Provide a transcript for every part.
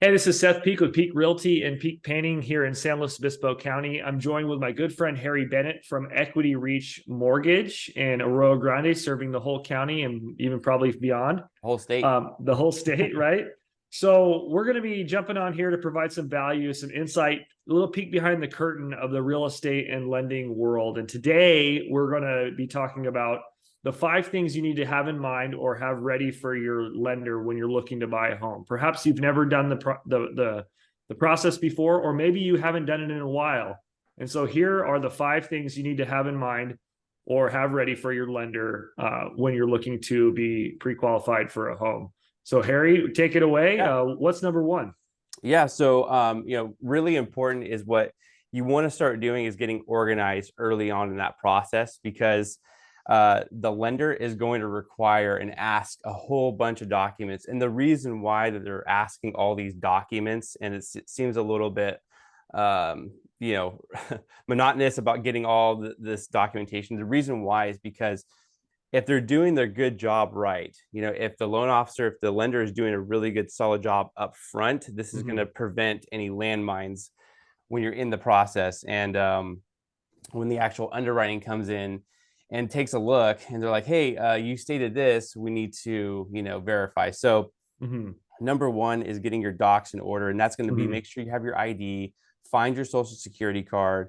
Hey, this is Seth Peak with Peak Realty and Peak Painting here in San Luis Obispo County. I'm joined with my good friend Harry Bennett from Equity Reach Mortgage in Arroyo Grande, serving the whole county and even probably beyond. Whole state. The whole state, right? So we're going to be jumping on here to provide some value, some insight, a little peek behind the curtain of the real estate and lending world. And today we're going to be talking about the 5 things you need to have in mind or have ready for your lender when you're looking to buy a home. Perhaps you've never done the process before, or maybe you haven't done it in a while. And so here are the 5 things you need to have in mind or have ready for your lender when you're looking to be pre-qualified for a home. So Harry, take it away. Yeah. What's number 1? Yeah. So, really important is what you want to start doing is getting organized early on in that process, because the lender is going to require and ask a whole bunch of documents. And the reason why that they're asking all these documents, and it seems a little bit, monotonous about getting all this documentation. The reason why is because if they're doing their good job right, if the loan officer, if the lender is doing a really good, solid job up front, this is going to prevent any landmines when you're in the process. And when the actual underwriting comes in and takes a look and they're like, hey, you stated this, we need to, verify. So number 1 is getting your docs in order. And that's going to be, make sure you have your ID, find your social security card,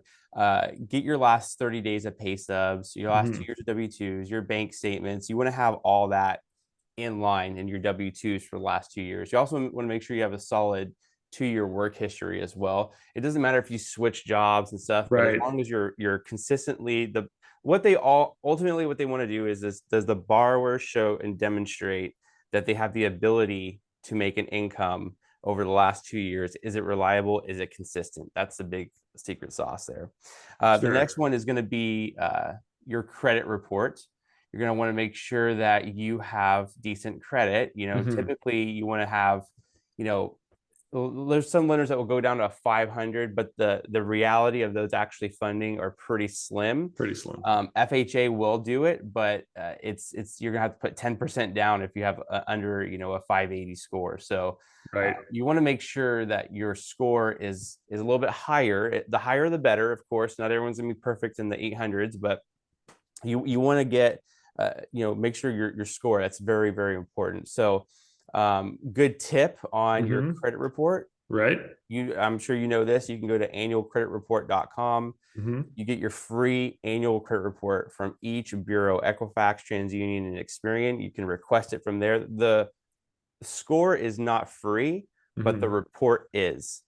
get your last 30 days of pay stubs, your last 2 years of W-2s, your bank statements. You want to have all that in line in your W-2s for the last 2 years. You also want to make sure you have a solid 2-year work history as well. It doesn't matter if you switch jobs and stuff, but as long as you're consistently what they ultimately what they want to do is this: does the borrower show and demonstrate that they have the ability to make an income over the last 2 years? Is it reliable? Is it consistent? That's the big secret sauce there. The next one is going to be your credit report. You're going to want to make sure that you have decent credit. Typically you want to have, there's some lenders that will go down to a 500, but the reality of those actually funding are pretty slim. FHA will do it, but it's you're gonna have to put 10% down if you have under a 580 score. So you want to make sure that your score is a little bit higher. The higher the better, of course. Not everyone's gonna be perfect in the 800s, but you want to get make sure your score. That's very, very important. So good tip on your credit report. I'm sure you know this. You can go to annualcreditreport.com. You get your free annual credit report from each bureau: Equifax, TransUnion, and Experian. You can request it from there. The score is not free, but the report is.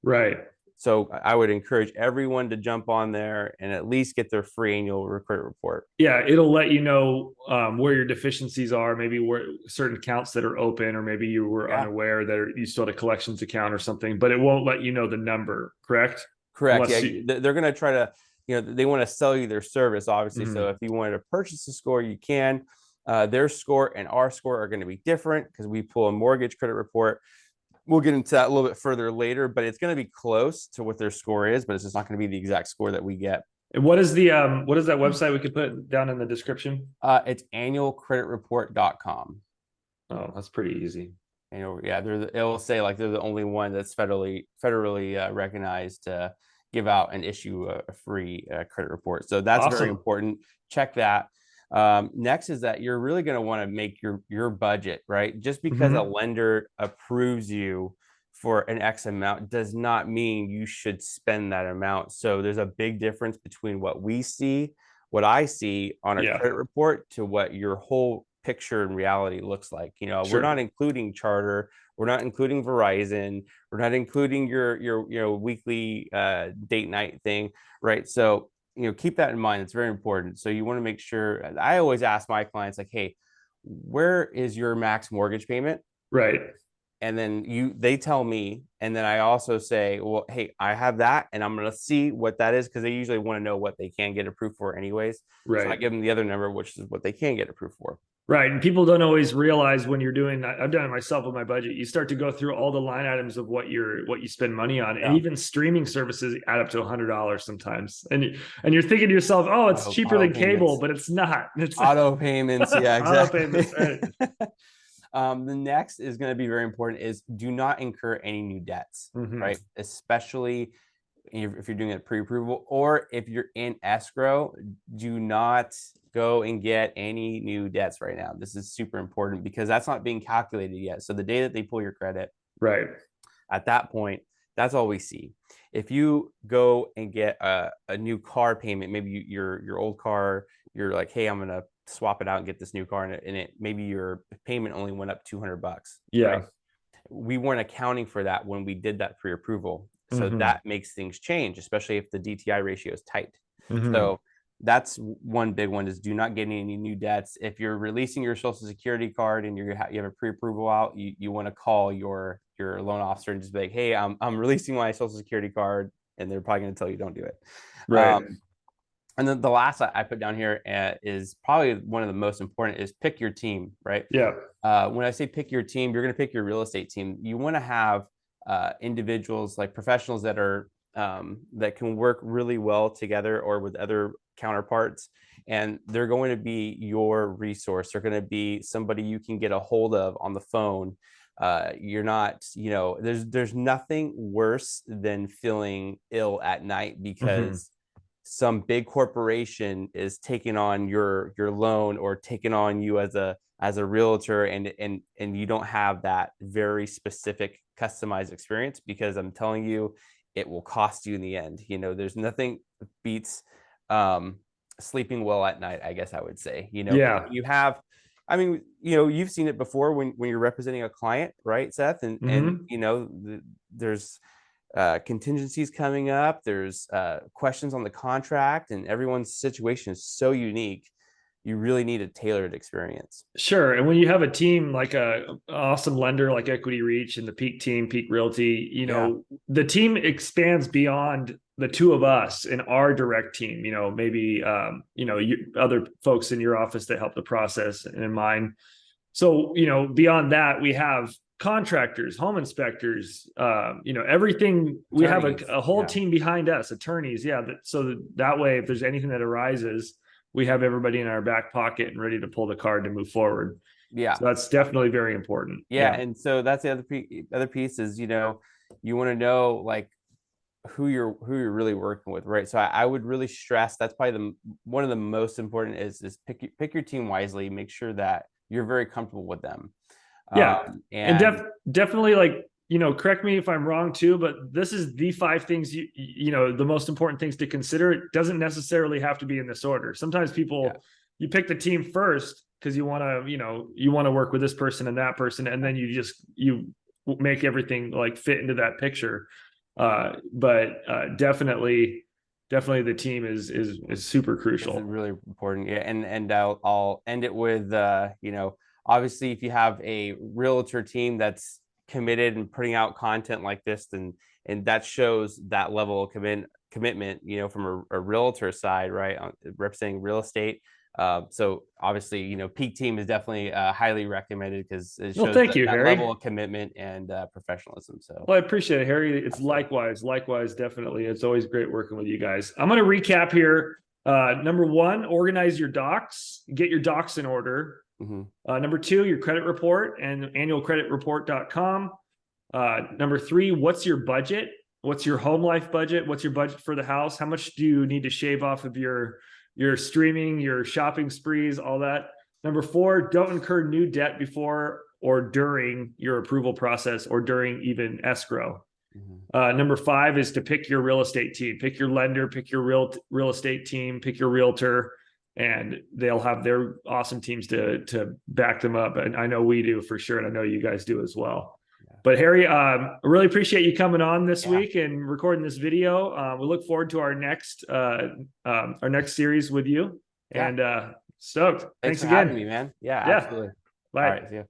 So I would encourage everyone to jump on there and at least get their free annual credit report. Yeah, it'll let you know where your deficiencies are, maybe where certain accounts that are open, or maybe you were unaware that you still had a collections account or something, but it won't let you know the number, correct? Correct. They're going to try to, they want to sell you their service, obviously. So if you wanted to purchase a score, you can. Their score and our score are going to be different because we pull a mortgage credit report. We'll get into that a little bit further later, but it's going to be close to what their score is, but it's just not going to be the exact score that we get. And what is that website we could put down in the description? It's annualcreditreport.com. Oh, that's pretty easy. It'll say like they're the only one that's federally recognized to give out and issue a free credit report. So that's very important. Check that. Next is that you're really going to want to make your budget, right? Just because a lender approves you for an X amount does not mean you should spend that amount. So there's a big difference between what I see on a credit report to what your whole picture in reality looks like. We're not including Charter, we're not including Verizon, we're not including your weekly date night thing, right? So keep that in mind. It's very important. So you want to make sure. I always ask my clients, like, hey, where is your max mortgage payment? And then they tell me, and then I also say, well, hey, I have that, and I'm going to see what that is, because they usually want to know what they can get approved for anyways. So I give them the other number, which is what they can get approved for. And people don't always realize when you're doing that. I've done it myself with my budget. You start to go through all the line items of what you spend money on, and even streaming services add up to $100 sometimes. And you're thinking to yourself, oh, it's cheaper than cable, but it's not. It's auto payments. Yeah, exactly. Auto payments, right. The next is going to be very important is do not incur any new debts, right? Especially if you're doing a pre-approval, or if you're in escrow, do not go and get any new debts right now. This is super important because that's not being calculated yet. So the day that they pull your credit, Right. at that point, that's all we see. If you go and get a new car payment, maybe your old car, you're like, hey, I'm gonna swap it out and get this new car, and it maybe your payment only went up $200. Yeah. Right? We weren't accounting for that when we did that pre-approval. So that makes things change, especially if the DTI ratio is tight. So that's one big one, is do not get any new debts. If you're releasing your social security card and you have a pre-approval out, you want to call your loan officer and just be like, hey, I'm releasing my social security card, and they're probably going to tell you don't do it. Right. And then the last I put down here is probably one of the most important, is pick your team, right? Yeah. When I say pick your team, you're going to pick your real estate team. You want to have individuals, like professionals that are that can work really well together or with other counterparts, and they're going to be your resource. They're going to be somebody you can get a hold of on the phone. You're not, there's nothing worse than feeling ill at night because some big corporation is taking on your loan or taking on you as a realtor, and you don't have that very specific customized experience, because I'm telling you, it will cost you in the end. There's nothing beats sleeping well at night, I guess I would say. Yeah. You have, I mean, you've seen it before when you're representing a client, right, Seth? And there's contingencies coming up, there's questions on the contract, and everyone's situation is so unique. You really need a tailored experience. Sure. And when you have a team like a awesome lender like Equity Reach and the Peak team, Peak Realty, the team expands beyond the two of us in our direct team. Maybe other folks in your office that help the process, and in mine. So beyond that, we have contractors, home inspectors, everything. We have a whole team behind us, attorneys. Yeah. So that way, if there's anything that arises, we have everybody in our back pocket and ready to pull the card to move forward. Yeah. So that's definitely very important. Yeah. And so that's the other piece is, you want to know like who you're really working with, right? So I would really stress, that's probably one of the most important is pick your team wisely, make sure that you're very comfortable with them. Yeah. And definitely, like, correct me if I'm wrong too, but this is the 5 things the most important things to consider. It doesn't necessarily have to be in this order. Sometimes people, you pick the team first because you want to work with this person and that person, and then you make everything like fit into that picture. But definitely the team is super crucial. It's really important. Yeah. And I'll end it with obviously, if you have a realtor team that's committed and putting out content like this, and that shows that level of commitment, from a realtor side, right, representing real estate. So obviously, Peak team is definitely highly recommended because it shows that level of commitment and professionalism. So, well, I appreciate it, Harry. It's likewise, definitely. It's always great working with you guys. I'm going to recap here. Number 1, organize your docs, get your docs in order. Number 2, your credit report and annualcreditreport.com. Number 3, what's your budget? What's your home life budget? What's your budget for the house? How much do you need to shave off of your streaming, your shopping sprees, all that? Number 4, don't incur new debt before or during your approval process or during even escrow. Number 5 is to pick your real estate team, pick your lender, pick your real estate team, pick your realtor, and they'll have their awesome teams to back them up. And I know we do for sure. And I know you guys do as well. But Harry, I really appreciate you coming on this week and recording this video. We look forward to our next series with you. And stoked. Thanks again. Having me, man. Yeah, absolutely. Bye. All right, see you.